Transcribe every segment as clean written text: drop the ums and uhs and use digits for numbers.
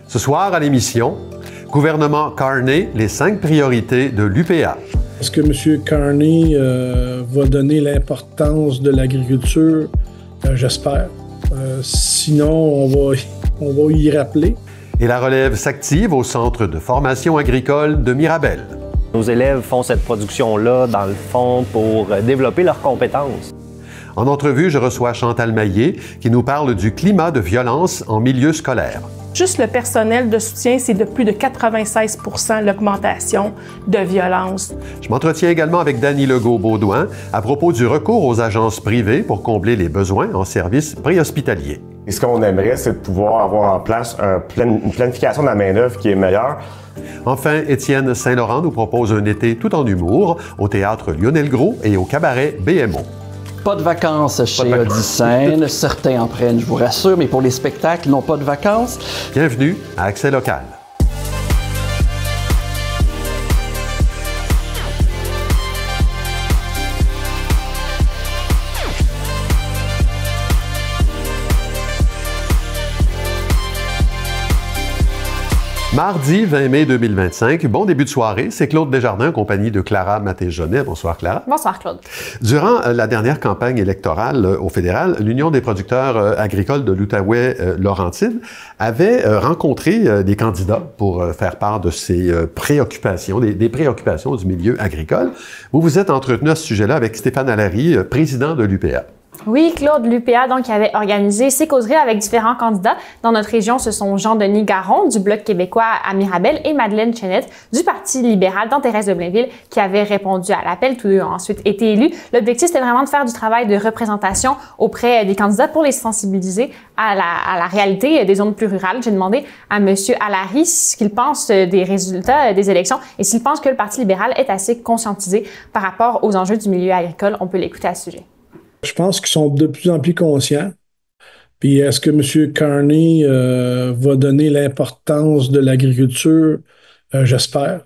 Ce soir à l'émission, gouvernement Carney, les 5 priorités de l'UPA. Est-ce que M. Carney va donner l'importance de l'agriculture? J'espère. Sinon, on va y rappeler. Et la relève s'active au Centre de formation agricole de Mirabel. Nos élèves font cette production-là, dans le fond, pour développer leurs compétences. En entrevue, je reçois Chantal Maillet qui nous parle du climat de violence en milieu scolaire. Juste le personnel de soutien, c'est de plus de 96 % l'augmentation de violence. Je m'entretiens également avec Dany Legault-Beaudoin à propos du recours aux agences privées pour combler les besoins en services préhospitaliers. Et ce qu'on aimerait, c'est de pouvoir avoir en place une planification de la main-d'œuvre qui est meilleure. Enfin, Étienne Saint-Laurent nous propose un été tout en humour au théâtre Lionel-Gros et au cabaret BMO. Pas de vacances chez Odyssène. Certains en prennent, je vous rassure, mais pour les spectacles, non pas de vacances. Bienvenue à Accès Local. Mardi 20 mai 2025, bon début de soirée, c'est Claude Desjardins en compagnie de Clara Maté-Jonet. Bonsoir Clara. Bonsoir Claude. Durant la dernière campagne électorale au fédéral, l'Union des producteurs agricoles de l'Outaouais-Laurentide avait rencontré des candidats pour faire part de ses préoccupations, des préoccupations du milieu agricole. Vous vous êtes entretenu à ce sujet-là avec Stéphane Allary, président de l'UPA. Oui, Claude, l'UPA donc avait organisé ses causeries avec différents candidats. Dans notre région, ce sont Jean-Denis Garon du Bloc québécois à Mirabel et Madeleine Chenette du Parti libéral dans Thérèse de Blainville qui avaient répondu à l'appel. Tous deux ont ensuite été élus. L'objectif, c'était vraiment de faire du travail de représentation auprès des candidats pour les sensibiliser à la réalité des zones plus rurales. J'ai demandé à M. Allary ce qu'il pense des résultats des élections et s'il pense que le Parti libéral est assez conscientisé par rapport aux enjeux du milieu agricole. On peut l'écouter à ce sujet. Je pense qu'ils sont de plus en plus conscients. Puis est-ce que M. Carney va donner l'importance de l'agriculture? J'espère.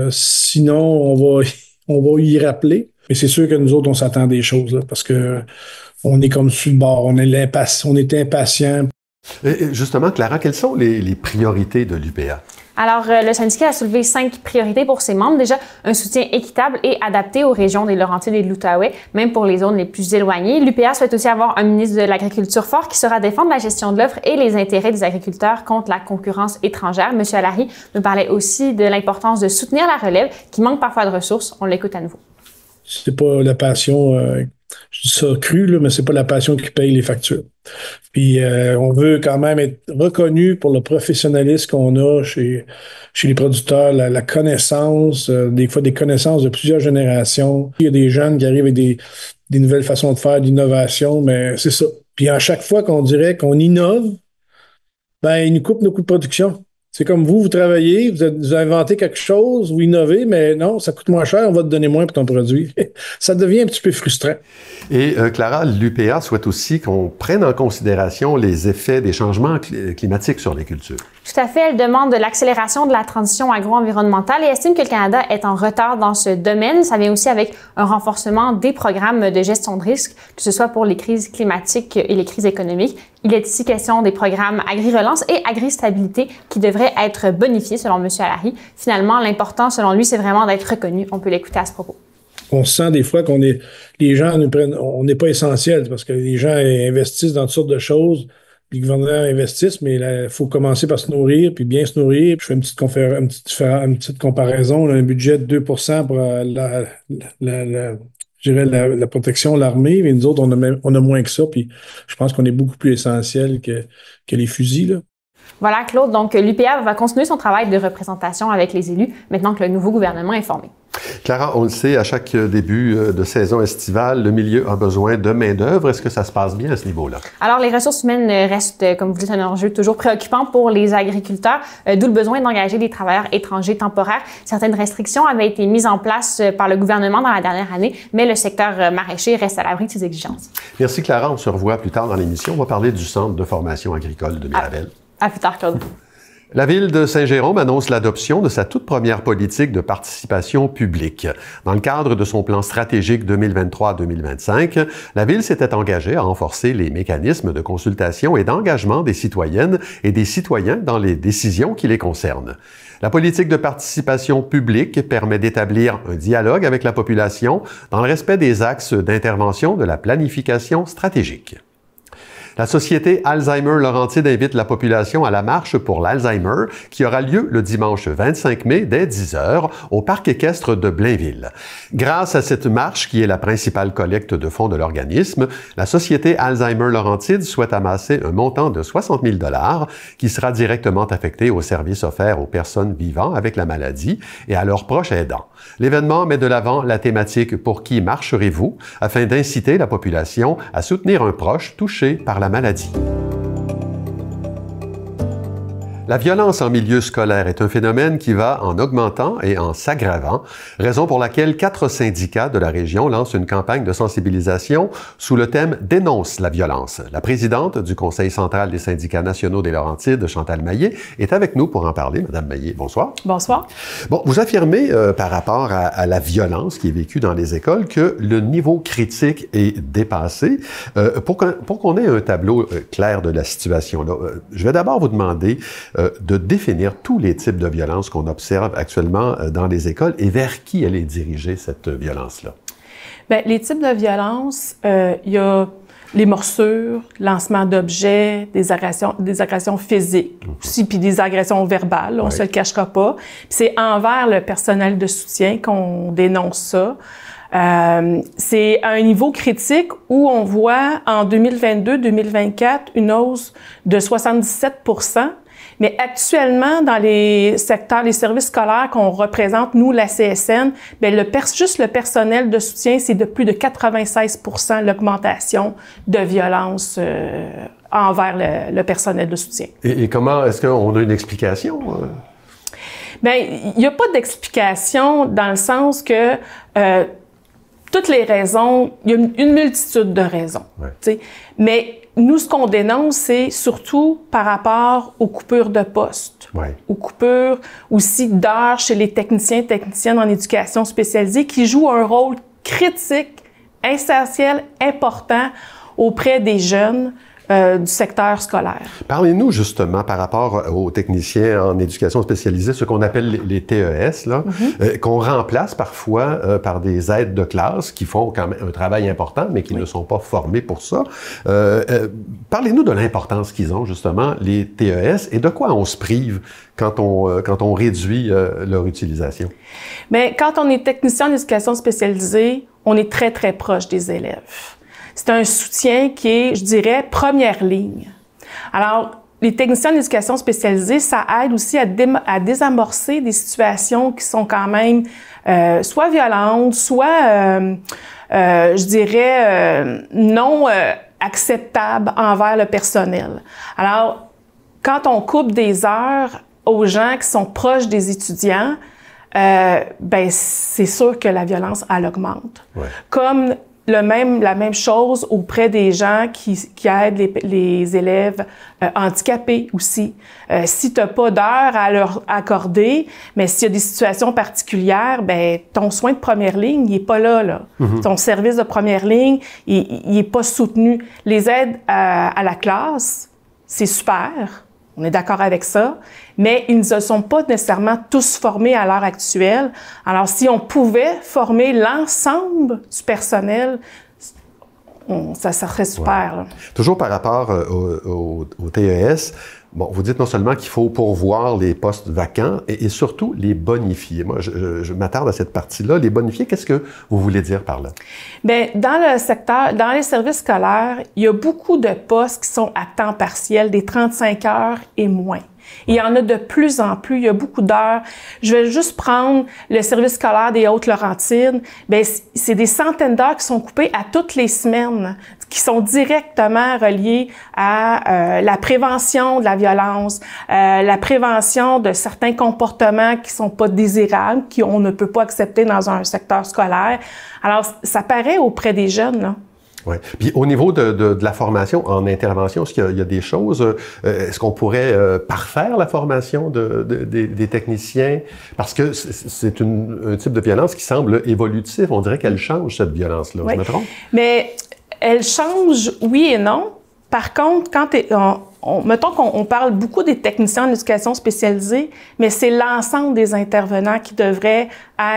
Sinon, on va y rappeler. Mais c'est sûr que nous autres, on s'attend des choses, là, parce que on est comme sur le bord, on est impatient. Justement, Clara, quelles sont les priorités de l'UPA? Alors, le syndicat a soulevé 5 priorités pour ses membres. Déjà, un soutien équitable et adapté aux régions des Laurentides et de l'Outaouais, même pour les zones les plus éloignées. L'UPA souhaite aussi avoir un ministre de l'Agriculture fort qui saura défendre la gestion de l'offre et les intérêts des agriculteurs contre la concurrence étrangère. M. Allary nous parlait aussi de l'importance de soutenir la relève qui manque parfois de ressources. On l'écoute à nouveau. C'est pas la passion, je dis ça cru, là, mais c'est pas la passion qui paye les factures. Puis on veut quand même être reconnu pour le professionnalisme qu'on a chez les producteurs, la connaissance, des fois des connaissances de plusieurs générations. Il y a des jeunes qui arrivent avec des nouvelles façons de faire, d'innovation, mais c'est ça. Puis à chaque fois qu'on dirait qu'on innove, ben ils nous coupent nos coûts de production. C'est comme vous travaillez, vous inventez quelque chose, vous innovez, mais non, ça coûte moins cher, on va te donner moins pour ton produit. Ça devient un petit peu frustrant. Et Clara, l'UPA souhaite aussi qu'on prenne en considération les effets des changements climatiques sur les cultures. Tout à fait. Elle demande de l'accélération de la transition agro-environnementale et estime que le Canada est en retard dans ce domaine. Ça vient aussi avec un renforcement des programmes de gestion de risque, que ce soit pour les crises climatiques et les crises économiques. Il est ici question des programmes Agri-Relance et Agri-Stabilité qui devraient être bonifiés selon M. Allary. Finalement, l'important selon lui, c'est vraiment d'être reconnu. On peut l'écouter à ce propos. On sent des fois les gens nous prennent, on n'est pas essentiel parce que les gens investissent dans toutes sortes de choses. Les gouvernements investissent, mais il faut commencer par se nourrir, puis bien se nourrir. Je fais une petite comparaison, là, un budget de 2 pour la protection, l'armée, mais nous autres, on a moins que ça, puis je pense qu'on est beaucoup plus essentiel que les fusils, là. Voilà, Claude. Donc, l'UPA va continuer son travail de représentation avec les élus maintenant que le nouveau gouvernement est formé. Clara, on le sait, à chaque début de saison estivale, le milieu a besoin de main-d'œuvre. Est-ce que ça se passe bien à ce niveau-là? Alors, les ressources humaines restent, comme vous dites, un enjeu toujours préoccupant pour les agriculteurs, d'où le besoin d'engager des travailleurs étrangers temporaires. Certaines restrictions avaient été mises en place par le gouvernement dans la dernière année, mais le secteur maraîcher reste à l'abri de ces exigences. Merci, Clara. On se revoit plus tard dans l'émission. On va parler du Centre de formation agricole de Mirabel. À plus tard, Claude. La ville de Saint-Jérôme annonce l'adoption de sa toute première politique de participation publique. Dans le cadre de son plan stratégique 2023-2025, la ville s'était engagée à renforcer les mécanismes de consultation et d'engagement des citoyennes et des citoyens dans les décisions qui les concernent. La politique de participation publique permet d'établir un dialogue avec la population dans le respect des axes d'intervention de la planification stratégique. La Société Alzheimer-Laurentide invite la population à la marche pour l'Alzheimer qui aura lieu le dimanche 25 mai dès 10h au parc équestre de Blainville. Grâce à cette marche, qui est la principale collecte de fonds de l'organisme, la Société Alzheimer-Laurentide souhaite amasser un montant de 60 000 $ qui sera directement affecté aux services offerts aux personnes vivant avec la maladie et à leurs proches aidants. L'événement met de l'avant la thématique « Pour qui marcherez-vous ?», afin d'inciter la population à soutenir un proche touché par la maladie. La violence en milieu scolaire est un phénomène qui va en augmentant et en s'aggravant, raison pour laquelle 4 syndicats de la région lancent une campagne de sensibilisation sous le thème « Dénonce la violence ». La présidente du Conseil central des syndicats nationaux des Laurentides, Chantal Maillet, est avec nous pour en parler. Madame Maillet, bonsoir. Bonsoir. Bon, vous affirmez par rapport à la violence qui est vécue dans les écoles que le niveau critique est dépassé. Pour qu'on ait un tableau clair de la situation, là, je vais d'abord vous demander de définir tous les types de violences qu'on observe actuellement dans les écoles et vers qui elle est dirigée, cette violence-là. Bien, les types de violences, il y a les morsures, lancement d'objets, des agressions physiques aussi, puis des agressions verbales, on se le cachera pas. Puis c'est envers le personnel de soutien qu'on dénonce ça. C'est à un niveau critique où on voit en 2022-2024 une hausse de 77%. Mais actuellement, dans les secteurs, les services scolaires qu'on représente, nous, la CSN, bien, juste le personnel de soutien, c'est de plus de 96% l'augmentation de violence envers le personnel de soutien. Et comment, est-ce qu'on a une explication? Bien, il n'y a pas d'explication dans le sens que toutes les raisons, il y a une multitude de raisons. Ouais. Mais nous, ce qu'on dénonce, c'est surtout par rapport aux coupures de postes, aux coupures aussi d'heures chez les techniciens et techniciennes en éducation spécialisée qui jouent un rôle critique, essentiel, important auprès des jeunes du secteur scolaire. Parlez-nous justement par rapport aux techniciens en éducation spécialisée, ce qu'on appelle les TES, là, qu'on remplace parfois par des aides de classe qui font quand même un travail important, mais qui ne sont pas formés pour ça. Parlez-nous de l'importance qu'ils ont justement, les TES, et de quoi on se prive quand on réduit leur utilisation. Bien, quand on est technicien en éducation spécialisée, on est très, très proche des élèves. C'est un soutien qui est, je dirais, première ligne. Alors, les techniciens d'éducation spécialisée, ça aide aussi à désamorcer des situations qui sont quand même soit violentes, soit, je dirais, non acceptables envers le personnel. Alors, quand on coupe des heures aux gens qui sont proches des étudiants, ben c'est sûr que la violence, elle augmente. Ouais. Comme la même chose auprès des gens qui aident les élèves handicapés aussi. Si tu n'as pas d'heure à leur accorder, mais s'il y a des situations particulières, ben ton soin de première ligne, il n'est pas là. Ton service de première ligne, il n'est pas soutenu. Les aides à la classe, c'est super. On est d'accord avec ça, mais ils ne se sont pas nécessairement tous formés à l'heure actuelle. Alors, si on pouvait former l'ensemble du personnel, ça serait super. Là. Toujours par rapport au TES, bon, vous dites non seulement qu'il faut pourvoir les postes vacants et surtout les bonifier. Moi, je m'attarde à cette partie-là. Les bonifier, qu'est-ce que vous voulez dire par là? Bien, dans le secteur, dans les services scolaires, il y a beaucoup de postes qui sont à temps partiel, des 35 heures et moins. Il y en a de plus en plus, il y a beaucoup d'heures. Je vais juste prendre le service scolaire des Hautes-Laurentides. Bien, c'est des centaines d'heures qui sont coupées à toutes les semaines, qui sont directement reliées à la prévention de la violence, la prévention de certains comportements qui sont pas désirables, qu'on ne peut pas accepter dans un secteur scolaire. Alors, ça paraît auprès des jeunes, là. Oui. Puis au niveau de la formation en intervention, est-ce qu'il y a des choses, est-ce qu'on pourrait parfaire la formation des techniciens? Parce que c'est un type de violence qui semble évolutif. On dirait qu'elle change, cette violence-là. Oui. Je me trompe? Mais elle change, oui et non. Par contre, mettons qu'on parle beaucoup des techniciens en éducation spécialisée, mais c'est l'ensemble des intervenants qui devraient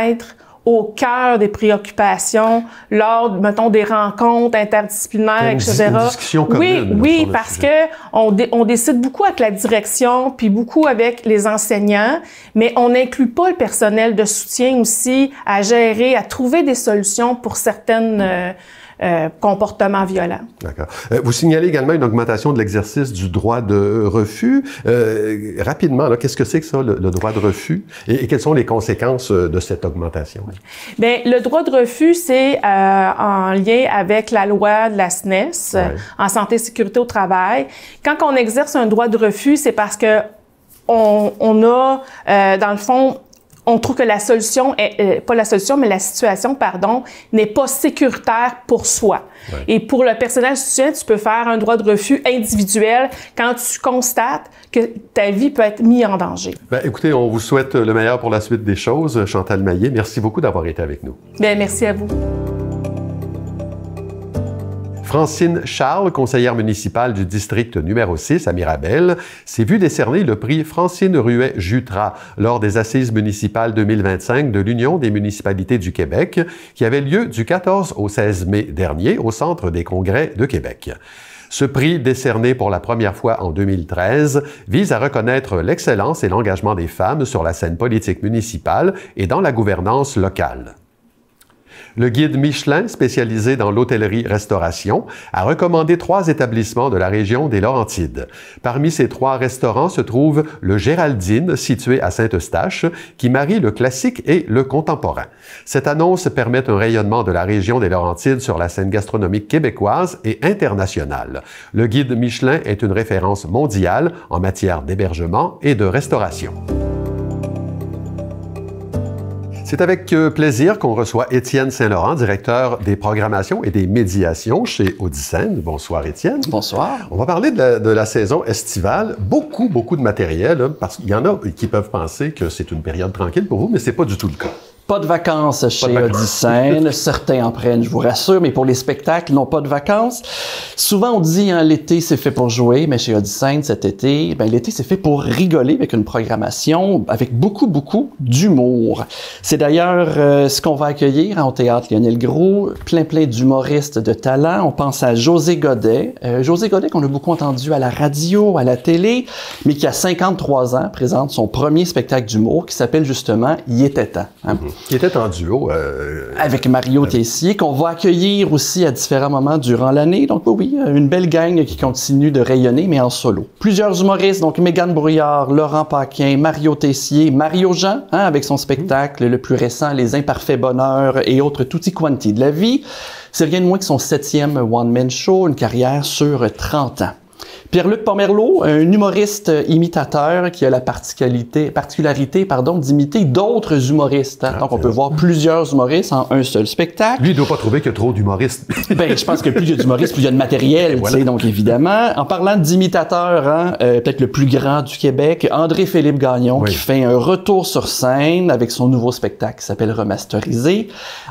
être au cœur des préoccupations lors, mettons, des rencontres interdisciplinaires, etc. Une discussion commune. Oui, parce que on décide beaucoup avec la direction, puis beaucoup avec les enseignants, mais on n'inclut pas le personnel de soutien aussi à gérer, à trouver des solutions pour certaines comportements violents. D'accord. Vous signalez également une augmentation de l'exercice du droit de refus. Rapidement, qu'est-ce que c'est que ça, le droit de refus? Et quelles sont les conséquences de cette augmentation? Bien, le droit de refus, c'est en lien avec la loi de la SNES, en santé et sécurité au travail. Quand on exerce un droit de refus, c'est parce que on a, dans le fond, on trouve que la solution pas la solution, mais la situation, n'est pas sécuritaire pour soi. Ouais. Et pour le personnel soutien, tu peux faire un droit de refus individuel quand tu constates que ta vie peut être mise en danger. Bien, écoutez, on vous souhaite le meilleur pour la suite des choses. Chantal Maillet, merci beaucoup d'avoir été avec nous. Bien, merci à vous. Francine Charles, conseillère municipale du district numéro 6 à Mirabel, s'est vue décerner le prix Francine Ruet-Jutras lors des Assises municipales 2025 de l'Union des municipalités du Québec, qui avait lieu du 14 au 16 mai dernier au Centre des congrès de Québec. Ce prix, décerné pour la première fois en 2013, vise à reconnaître l'excellence et l'engagement des femmes sur la scène politique municipale et dans la gouvernance locale. Le guide Michelin, spécialisé dans l'hôtellerie-restauration, a recommandé 3 établissements de la région des Laurentides. Parmi ces 3 restaurants se trouve le Géraldine, situé à Saint-Eustache, qui marie le classique et le contemporain. Cette annonce permet un rayonnement de la région des Laurentides sur la scène gastronomique québécoise et internationale. Le guide Michelin est une référence mondiale en matière d'hébergement et de restauration. C'est avec plaisir qu'on reçoit Étienne Saint-Laurent, directeur des programmations et des médiations chez Audicène. Bonsoir, Étienne. Bonsoir. On va parler de la saison estivale. Beaucoup de matériel, parce qu'il y en a qui peuvent penser que c'est une période tranquille pour vous, mais c'est pas du tout le cas. Pas de vacances chez Audicène. Certains en prennent, je vous rassure, mais pour les spectacles, non pas de vacances. Souvent, on dit, l'été, c'est fait pour jouer, mais chez Audicène, cet été, l'été, c'est fait pour rigoler avec une programmation avec beaucoup d'humour. C'est d'ailleurs ce qu'on va accueillir au Théâtre Lionel Groulx, plein d'humoristes de talent. On pense à José Godet. José Godet, qu'on a beaucoup entendu à la radio, à la télé, mais qui, à 53 ans, présente son premier spectacle d'humour qui s'appelle justement « Il était temps ». Qui était en duo. Avec Mario Tessier, qu'on va accueillir aussi à différents moments durant l'année. Donc oui, une belle gang qui continue de rayonner, mais en solo. Plusieurs humoristes, donc Mégane Brouillard, Laurent Paquin, Mario Tessier, Mario Jean, avec son spectacle le plus récent, Les Imparfaits Bonheurs et autres tutti quanti de la vie. C'est rien de moins que son 7e one-man show, une carrière sur 30 ans. Pierre-Luc Pomerleau, un humoriste imitateur qui a la particularité d'imiter d'autres humoristes. Donc, on peut voir plusieurs humoristes en un seul spectacle. Lui, il ne doit pas trouver qu'il y a trop d'humoristes. Je pense que plus il y a d'humoristes, plus il y a de matériel, voilà. Donc évidemment. En parlant d'imitateurs, peut-être le plus grand du Québec, André-Philippe Gagnon, qui fait un retour sur scène avec son nouveau spectacle qui s'appelle Remasterisé.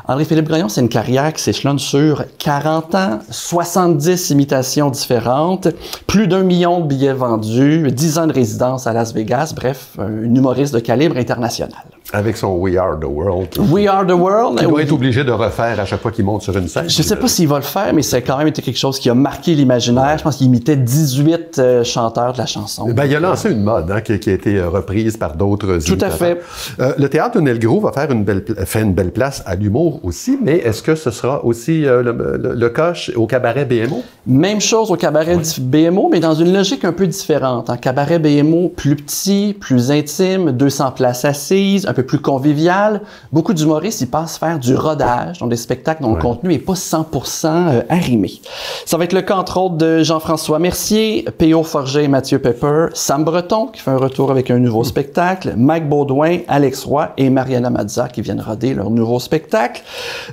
André-Philippe Gagnon, c'est une carrière qui s'échelonne sur 40 ans, 70 imitations différentes, plus d'1 million de billets vendus, 10 ans de résidence à Las Vegas, bref, un humoriste de calibre international. Avec son We Are the World. We Are the World. Il doit être obligé de refaire à chaque fois qu'il monte sur une scène. Je ne sais pas s'il va le faire, mais c'est quand même été quelque chose qui a marqué l'imaginaire. Je pense qu'il imitait 18 chanteurs de la chanson. Il a lancé une mode qui a été reprise par d'autres Tout à fait. Le Théâtre Lionel Groulx va faire une belle place à l'humour aussi, mais est-ce que ce sera aussi le cas au Cabaret BMO? Même chose au Cabaret BMO, mais dans une logique un peu différente. En Cabaret BMO, plus petit, plus intime, 200 places assises, un peu plus convivial. Beaucoup d'humoristes, ils passent faire du rodage, donc des spectacles dont le contenu n'est pas 100% arrimé. Ça va être le cas, entre autres, de Jean-François Mercier, P.O. Forget et Mathieu Pepper, Sam Breton, qui fait un retour avec un nouveau spectacle, Mike Baudouin, Alex Roy et Mariana Mazza, qui viennent roder leur nouveau spectacle.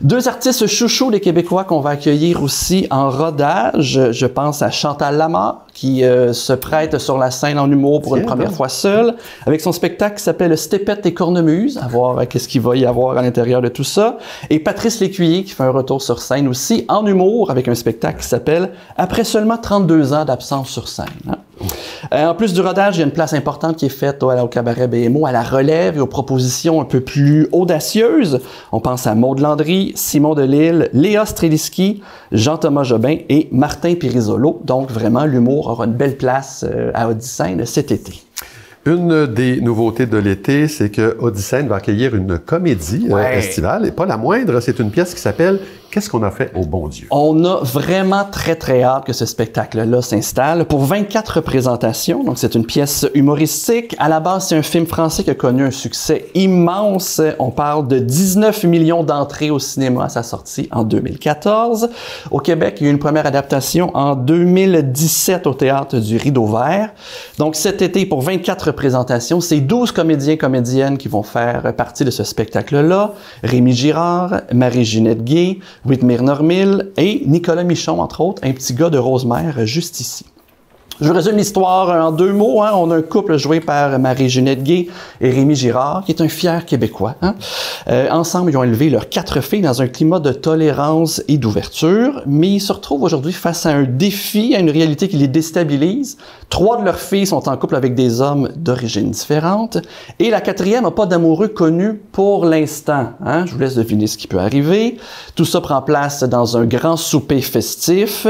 Deux artistes chouchous des Québécois qu'on va accueillir aussi en rodage. Je pense à Chantal Lamarre, qui se prête sur la scène en humour pour une première fois seule, avec son spectacle qui s'appelle Stépette et Cornemuse, à voir qu'est-ce qu'il va y avoir à l'intérieur de tout ça. Et Patrice Lécuyer, qui fait un retour sur scène aussi, en humour, avec un spectacle qui s'appelle Après seulement 32 ans d'absence sur scène. En plus du rodage, il y a une place importante qui est faite au cabaret BMO, à la relève et aux propositions un peu plus audacieuses. On pense à Maude Landry, Simon Delille, Léa Streliski, Jean-Thomas Jobin et Martin Pirisolo. Donc vraiment, l'humour aura une belle place à Odyssène cet été. Une des nouveautés de l'été, c'est que Odyssène va accueillir une comédie estivale, et pas la moindre, c'est une pièce qui s'appelle « Qu'est-ce qu'on a fait au bon Dieu ». On a vraiment très hâte que ce spectacle-là s'installe pour 24 représentations. Donc, c'est une pièce humoristique. À la base, c'est un film français qui a connu un succès immense. On parle de 19 millions d'entrées au cinéma à sa sortie en 2014. Au Québec, il y a eu une première adaptation en 2017 au Théâtre du Rideau Vert. Donc, cet été, pour 24 représentations, c'est 12 comédiens-comédiennes qui vont faire partie de ce spectacle-là. Rémi Girard, Marie-Ginette Gué, Whitmer Normil et Nicolas Michon, entre autres, un petit gars de Rosemère juste ici. Je vous résume l'histoire en 2 mots. On a un couple joué par Marie-Ginette Gué et Rémi Girard, qui est un fier Québécois. Ensemble, ils ont élevé leurs 4 filles dans un climat de tolérance et d'ouverture, mais ils se retrouvent aujourd'hui face à un défi, à une réalité qui les déstabilise. 3 de leurs filles sont en couple avec des hommes d'origine différente, et la 4e n'a pas d'amoureux connu pour l'instant. Je vous laisse deviner ce qui peut arriver. Tout ça prend place dans un grand souper festif,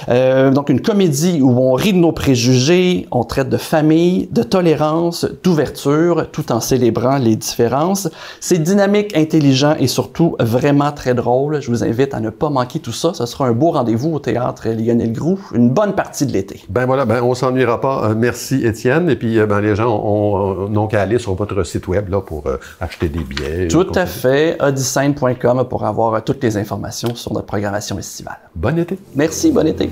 donc une comédie où on rit de nos préjugés, on traite de famille, de tolérance, d'ouverture, tout en célébrant les différences. C'est dynamique, intelligent et surtout vraiment très drôle. Je vous invite à ne pas manquer tout ça. Ce sera un beau rendez-vous au Théâtre Lionel Groulx, une bonne partie de l'été. Ben voilà, on s'ennuiera pas. Merci Étienne. Et puis les gens n'ont qu'à aller sur votre site web là, pour acheter des billets. Tout à fait. odyssène.com pour avoir toutes les informations sur notre programmation estivale. Bon été. Merci, bon été.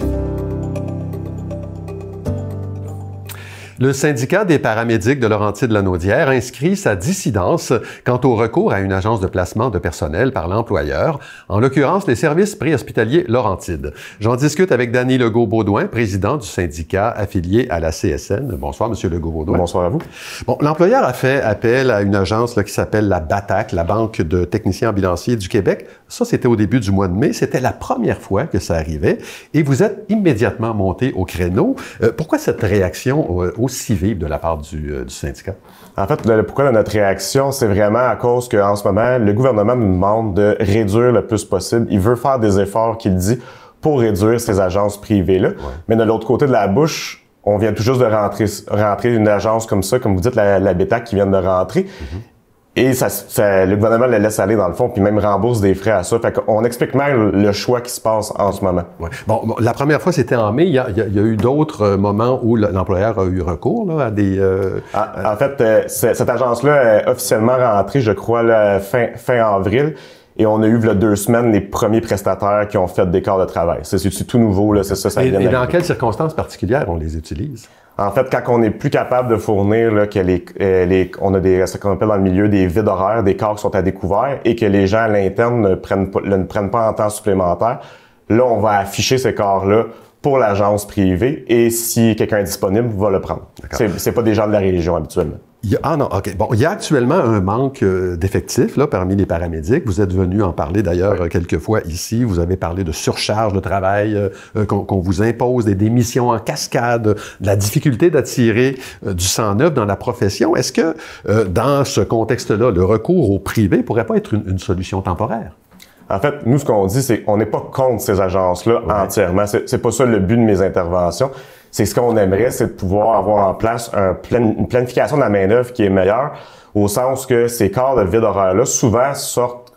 Le syndicat des paramédics de Laurentides-Lanaudière inscrit sa dissidence quant au recours à une agence de placement de personnel par l'employeur, en l'occurrence les services préhospitaliers Laurentides. J'en discute avec Danny Legault-Baudouin, président du syndicat affilié à la CSN. Bonsoir, Monsieur Legault-Baudouin. Bonsoir à vous. Bon, l'employeur a fait appel à une agence qui s'appelle la BATAC, la Banque de techniciens ambulanciers du Québec. Ça, c'était au début du mois de mai. C'était la première fois que ça arrivait. Et vous êtes immédiatement monté au créneau. Pourquoi cette réaction aussi vive de la part du syndicat? En fait, pourquoi notre réaction, c'est vraiment à cause qu'en ce moment, le gouvernement nous demande de réduire le plus possible. Il veut faire des efforts, qu'il dit, pour réduire ces agences privées-là. Ouais. Mais de l'autre côté de la bouche, on vient tout juste de rentrer une agence comme ça, comme vous dites, la BATAC qui vient de rentrer. Mm-hmm. Et le gouvernement le laisse aller dans le fond, puis même rembourse des frais à ça. Fait qu'on explique même le choix qui se passe en ce moment. Ouais. Bon, la première fois, c'était en mai. Il y a eu d'autres moments où l'employeur a eu recours là, à des... En fait, cette agence-là est officiellement rentrée, je crois, fin avril. Et on a eu, il y a 2 semaines, les premiers prestataires qui ont fait des quarts de travail. C'est tout nouveau, là, c'est ça vient Et dans quelles circonstances particulières on les utilise? En fait, quand on n'est plus capable de fournir, là, que on a ce qu'on appelle dans le milieu des vides horaires, des corps qui sont à découvert, et que les gens à l'interne ne prennent pas en temps supplémentaire, là, on va afficher ces corps-là pour l'agence privée, et si quelqu'un est disponible, va le prendre. C'est pas des gens de la région habituellement. OK. Bon, il y a actuellement un manque d'effectifs là, parmi les paramédics. Vous êtes venu en parler d'ailleurs quelques fois ici. Vous avez parlé de surcharge de travail qu'on vous impose, des démissions en cascade, de la difficulté d'attirer du sang neuf dans la profession. Est-ce que dans ce contexte-là, le recours au privé pourrait pas être une solution temporaire? En fait, nous, ce qu'on dit, c'est qu'on n'est pas contre ces agences-là entièrement. C'est pas ça le but de mes interventions. C'est ce qu'on aimerait, c'est de pouvoir avoir en place une planification de la main-d'œuvre qui est meilleure, au sens que ces corps de vide horaire-là souvent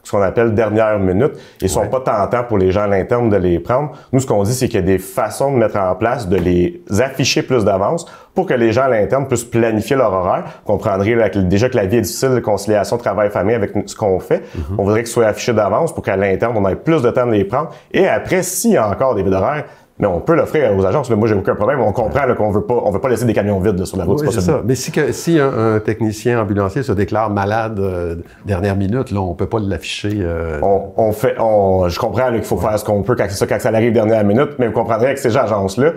ce qu'on appelle dernière minute et sont pas tentants pour les gens à l'interne de les prendre. Nous, ce qu'on dit, c'est qu'il y a des façons de mettre en place, de les afficher plus d'avance pour que les gens à l'interne puissent planifier leur horaire. Vous comprendrez déjà que la vie est difficile, de conciliation travail-famille avec ce qu'on fait. On voudrait que ce soit affiché d'avance pour qu'à l'interne, on ait plus de temps de les prendre. Et après, s'il y a encore des vides horaires, mais on peut l'offrir aux agences. Moi, j'ai aucun problème. On comprend qu'on on veut pas laisser des camions vides là, sur la route. Oui, c'est ça. Mais si un technicien ambulancier se déclare malade dernière minute, là, on peut pas l'afficher. Je comprends qu'il faut faire ce qu'on peut quand ça arrive dernière minute, mais vous comprendrez avec ces agences-là,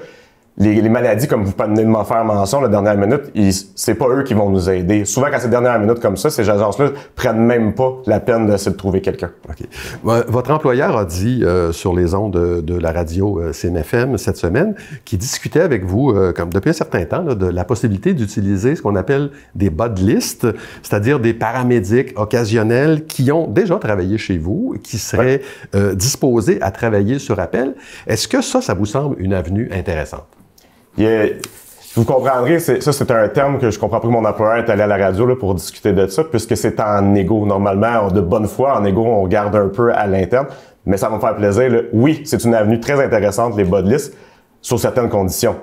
les maladies, comme vous venez de m'en faire mention, la dernière minute, c'est pas eux qui vont nous aider. Souvent, quand c'est dernière minute comme ça, ces agences-là prennent même pas la peine d'essayer de trouver quelqu'un. OK. Votre employeur a dit sur les ondes de la radio CNFM cette semaine qu'il discutait avec vous, comme depuis un certain temps, là, de la possibilité d'utiliser ce qu'on appelle des bas de liste, c'est-à-dire des paramédics occasionnels qui ont déjà travaillé chez vous, qui seraient disposés à travailler sur appel. Est-ce que ça vous semble une avenue intéressante? Vous comprendrez, c'est un terme que je comprends pas que mon employeur est allé à la radio là, pour discuter de ça, puisque c'est en égo. Normalement, de bonne foi, en égo, on garde un peu à l'interne, mais ça va me faire plaisir. Là. Oui, c'est une avenue très intéressante, les bas de liste, sur certaines conditions.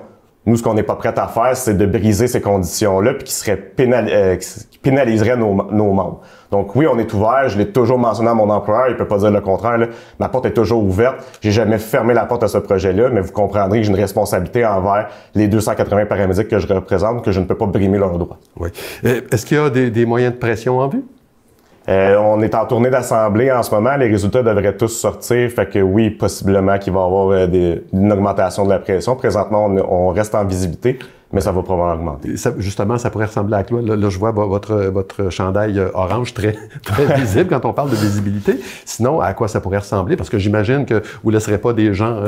Nous, ce qu'on n'est pas prêt à faire, c'est de briser ces conditions-là, puis qui pénaliserait nos membres. Donc oui, on est ouvert. Je l'ai toujours mentionné à mon employeur. Il peut pas dire le contraire. Là. Ma porte est toujours ouverte. J'ai jamais fermé la porte à ce projet-là, mais vous comprendrez que j'ai une responsabilité envers les 280 paramédics que je représente, que je ne peux pas brimer leurs droits. Oui. Est-ce qu'il y a des moyens de pression en vue? On est en tournée d'assemblée en ce moment. Les résultats devraient tous sortir. Fait que oui, possiblement qu'il va y avoir une augmentation de la pression. Présentement, on reste en visibilité, mais ça va probablement augmenter. Justement, ça pourrait ressembler à quoi? Là, je vois votre chandail orange très visible quand on parle de visibilité. Sinon, à quoi ça pourrait ressembler? Parce que j'imagine que vous ne laisserez pas des gens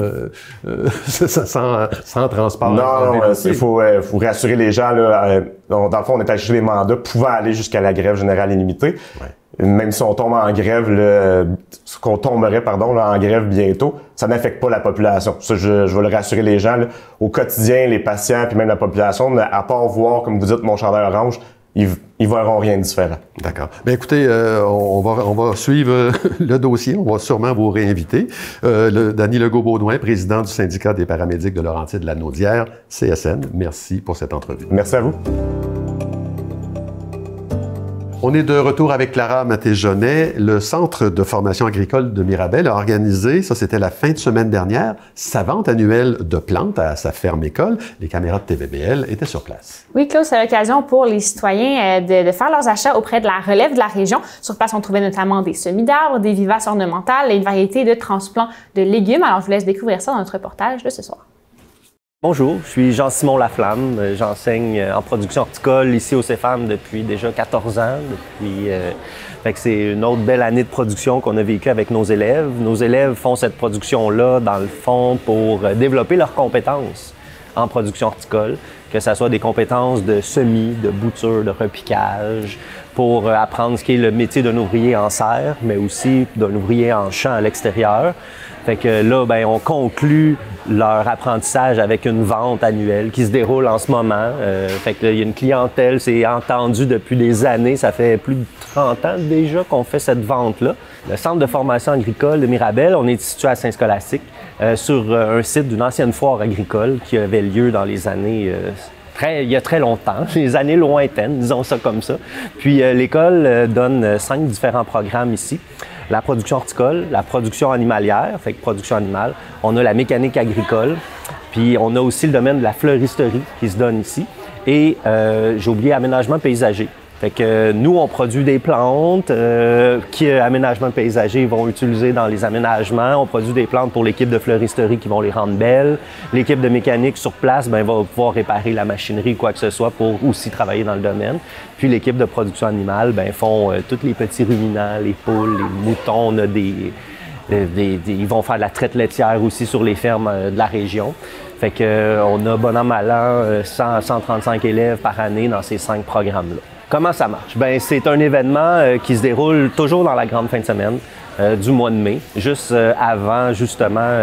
sans transport. Non, il faut rassurer les gens. Là, dans le fond, on est allé chercher des mandats pouvant aller jusqu'à la grève générale illimitée. Ouais. Même si on tombe en grève, qu'on tomberait en grève bientôt, ça n'affecte pas la population. Ça, je veux le rassurer les gens. Là. Au quotidien, les patients puis même la population, à part voir, comme vous dites, mon chandail orange, ils verront rien de différent. D'accord. Bien, écoutez, on va suivre le dossier. On va sûrement vous réinviter. Dany Legault-Baudouin, président du syndicat des paramédics de Laurentides-Lanaudière, CSN. Merci pour cette entrevue. Merci à vous. On est de retour avec Clara Maté-Jonet. Le Centre de formation agricole de Mirabel a organisé, ça c'était la fin de semaine dernière, sa vente annuelle de plantes à sa ferme-école. Les caméras de TVBL étaient sur place. Oui, Claude, c'est l'occasion pour les citoyens de faire leurs achats auprès de la relève de la région. Sur place, on trouvait notamment des semis d'arbres, des vivaces ornementales et une variété de transplants de légumes. Alors, je vous laisse découvrir ça dans notre reportage de ce soir. Bonjour, je suis Jean-Simon Laflamme. J'enseigne en production horticole ici au CEFAM depuis déjà 14 ans. Fait que c'est une autre belle année de production qu'on a vécue avec nos élèves. Nos élèves font cette production-là, dans le fond, pour développer leurs compétences en production horticole, que ce soit des compétences de semis, de bouture, de repiquage, pour apprendre ce qui est le métier d'un ouvrier en serre, mais aussi d'un ouvrier en champ à l'extérieur. Fait que là, ben, on conclut leur apprentissage avec une vente annuelle qui se déroule en ce moment. Fait que là, il y a une clientèle, c'est entendu depuis des années. Ça fait plus de 30 ans déjà qu'on fait cette vente-là. Le Centre de formation agricole de Mirabel, on est situé à Saint-Scolastique, sur un site d'une ancienne foire agricole qui avait lieu dans les années... il y a très longtemps, les années lointaines, disons ça comme ça. Puis l'école donne 5 différents programmes ici. La production horticole, la production animalière, fait que production animale. On a la mécanique agricole, puis on a aussi le domaine de la fleuristerie qui se donne ici. Et j'ai oublié aménagement paysager. Fait que nous, on produit des plantes qui, aménagement paysager, vont utiliser dans les aménagements. On produit des plantes pour l'équipe de fleuristerie qui vont les rendre belles. L'équipe de mécanique sur place va pouvoir réparer la machinerie, quoi que ce soit, pour aussi travailler dans le domaine. Puis l'équipe de production animale font tous les petits ruminants, les poules, les moutons. On a ils vont faire de la traite laitière aussi sur les fermes de la région. Fait que on a bon an, mal an, 135 élèves par année dans ces 5 programmes-là. Comment ça marche? Bien, c'est un événement qui se déroule toujours dans la grande fin de semaine du mois de mai, juste avant justement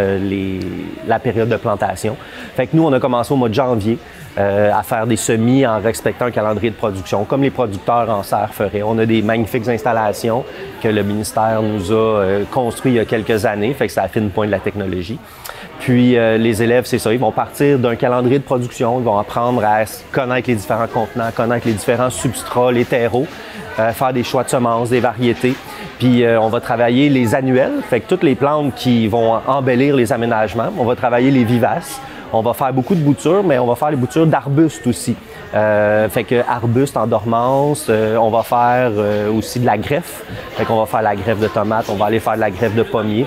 la période de plantation. Fait que nous, on a commencé au mois de janvier à faire des semis en respectant un calendrier de production, comme les producteurs en serre feraient. On a des magnifiques installations que le ministère nous a construites il y a quelques années, fait que ça affine le point de la technologie. Puis les élèves, c'est ça, ils vont partir d'un calendrier de production, ils vont apprendre à connaître les différents contenants, connaître les différents substrats, les terreaux, faire des choix de semences, des variétés. Puis on va travailler les annuels, fait que toutes les plantes qui vont embellir les aménagements. On va travailler les vivaces. On va faire beaucoup de boutures, mais on va faire les boutures d'arbustes aussi. Fait que arbustes en dormance, on va faire aussi de la greffe. Fait qu'on va faire la greffe de tomates, on va aller faire de la greffe de pommiers.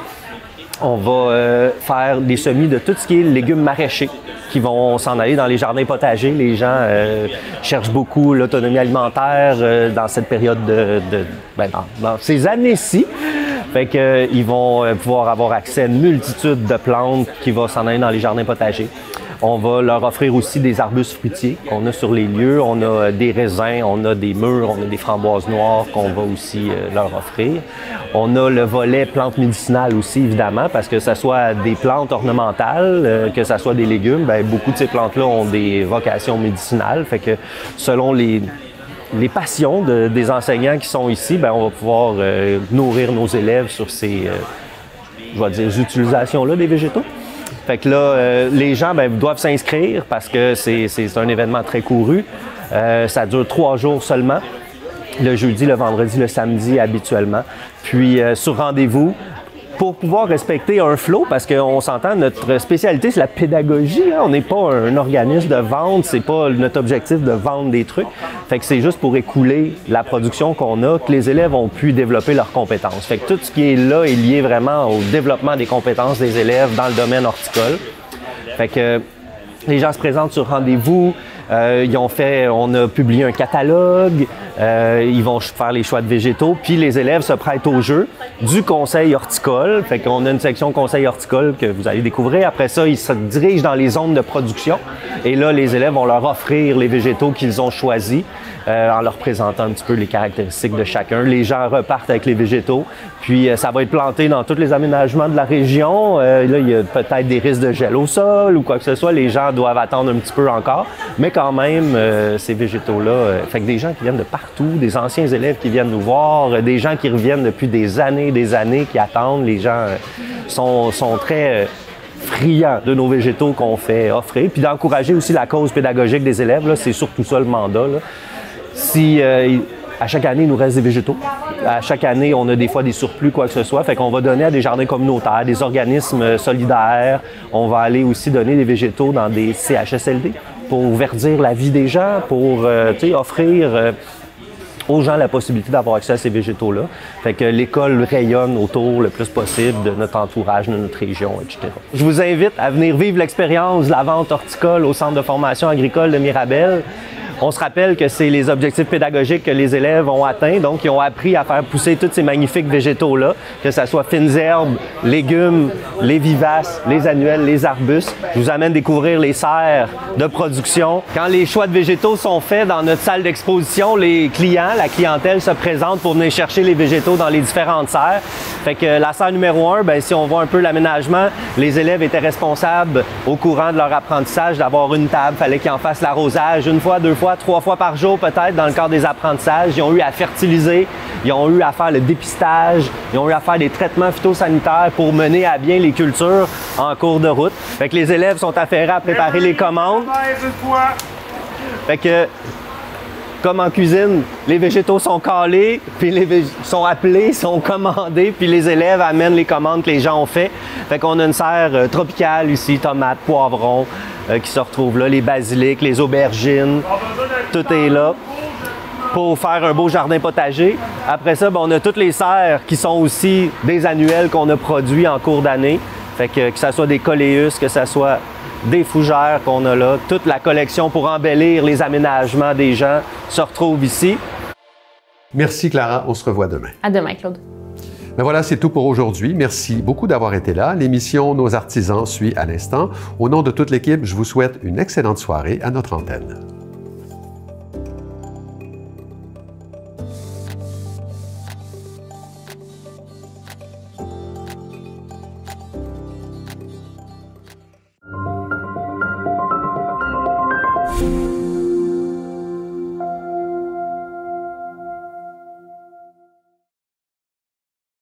On va faire des semis de tout ce qui est légumes maraîchers qui vont s'en aller dans les jardins potagers. Les gens cherchent beaucoup l'autonomie alimentaire dans cette période dans ces années-ci. Fait qu'ils vont pouvoir avoir accès à une multitude de plantes qui vont s'en aller dans les jardins potagers. On va leur offrir aussi des arbustes fruitiers qu'on a sur les lieux. On a des raisins, on a des mûres, on a des framboises noires qu'on va aussi leur offrir. On a le volet plantes médicinales aussi, évidemment, parce que ce soit des plantes ornementales, que ce soit des légumes, bien, beaucoup de ces plantes-là ont des vocations médicinales. Fait que selon les passions des enseignants qui sont ici, bien, on va pouvoir nourrir nos élèves sur ces utilisations-là des végétaux. Fait que là, les gens doivent s'inscrire parce que c'est un événement très couru. Ça dure 3 jours seulement, le jeudi, le vendredi, le samedi habituellement. Puis sur rendez-vous, pour pouvoir respecter un flow, parce qu'on s'entend, notre spécialité, c'est la pédagogie. Hein? On n'est pas un organisme de vente, c'est pas notre objectif de vendre des trucs. Fait que c'est juste pour écouler la production qu'on a, que les élèves ont pu développer leurs compétences. Fait que tout ce qui est là est lié vraiment au développement des compétences des élèves dans le domaine horticole. Fait que les gens se présentent sur rendez-vous. On a publié un catalogue, ils vont faire les choix de végétaux, puis les élèves se prêtent au jeu du conseil horticole. Fait qu'on a une section conseil horticole que vous allez découvrir. Après ça, ils se dirigent dans les zones de production et là, les élèves vont leur offrir les végétaux qu'ils ont choisis en leur présentant un petit peu les caractéristiques de chacun. Les gens repartent avec les végétaux, puis ça va être planté dans tous les aménagements de la région. Là, il y a peut-être des risques de gel au sol ou quoi que ce soit. Les gens doivent attendre un petit peu encore, mais quand même, ces végétaux-là, fait que des gens qui viennent de partout, des anciens élèves qui viennent nous voir, des gens qui reviennent depuis des années, qui attendent. Les gens sont très friands de nos végétaux qu'on fait offrir, puis d'encourager aussi la cause pédagogique des élèves. Là, c'est surtout ça le mandat. Là. Si à chaque année, il nous reste des végétaux. À chaque année, on a des fois des surplus, quoi que ce soit. Fait qu'on va donner à des jardins communautaires, des organismes solidaires. On va aller aussi donner des végétaux dans des CHSLD pour verdir la vie des gens, pour offrir aux gens la possibilité d'avoir accès à ces végétaux-là. Fait que l'école rayonne autour le plus possible de notre entourage, de notre région, etc. Je vous invite à venir vivre l'expérience de la vente horticole au Centre de formation agricole de Mirabel. On se rappelle que c'est les objectifs pédagogiques que les élèves ont atteints, donc ils ont appris à faire pousser tous ces magnifiques végétaux-là, que ce soit fines herbes, légumes, les vivaces, les annuels, les arbustes. Je vous amène découvrir les serres de production. Quand les choix de végétaux sont faits dans notre salle d'exposition, les clients, la clientèle se présente pour venir chercher les végétaux dans les différentes serres. Fait que la serre numéro 1, bien, si on voit un peu l'aménagement, les élèves étaient responsables au courant de leur apprentissage d'avoir une table. Fallait qu'ils en fassent l'arrosage 1 fois, 2 fois, 3 fois par jour peut-être dans le cadre des apprentissages. Ils ont eu à fertiliser, ils ont eu à faire le dépistage, ils ont eu à faire des traitements phytosanitaires pour mener à bien les cultures en cours de route. Fait que les élèves sont affairés à préparer les commandes. Fait que, comme en cuisine, les végétaux sont calés, puis sont appelés, sont commandés, puis les élèves amènent les commandes que les gens ont fait. Fait qu'on a une serre tropicale ici, tomates, poivrons, qui se retrouvent là, les basilics, les aubergines, tout est là pour faire un beau jardin potager. Après ça, on a toutes les serres qui sont aussi des annuels qu'on a produits en cours d'année. Fait que ce soit des coléus, que ce soit des fougères qu'on a là, toute la collection pour embellir les aménagements des gens se retrouve ici. Merci Clara, on se revoit demain. À demain, Claude. Ben voilà, c'est tout pour aujourd'hui. Merci beaucoup d'avoir été là. L'émission Nos artisans suit à l'instant. Au nom de toute l'équipe, je vous souhaite une excellente soirée à notre antenne. Merci.